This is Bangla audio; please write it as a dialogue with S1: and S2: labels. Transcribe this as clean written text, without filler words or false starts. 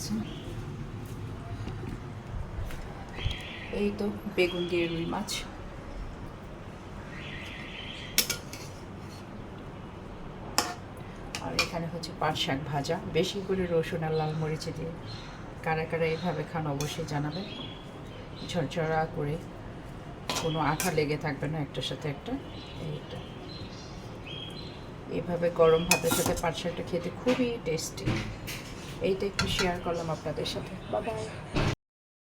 S1: আছে। এই তো বেগুন দিয়ে রুই মাছ। আর এখানে হচ্ছে পাট শাক ভাজা, বেশি করে রসুন আর লাল মরিচে দিয়ে। কারা কারা এইভাবে খান অবশ্যই জানাবেন। ঝরঝরা করে, কোনো আঠা লেগে থাকবে না একটার সাথে একটা। এইটা এইভাবে গরম ভাতের সাথে পাট শাকটা খেতে খুবই টেস্টি। এইটা একটু শেয়ার করলাম আপনাদের সাথে। Bye bye.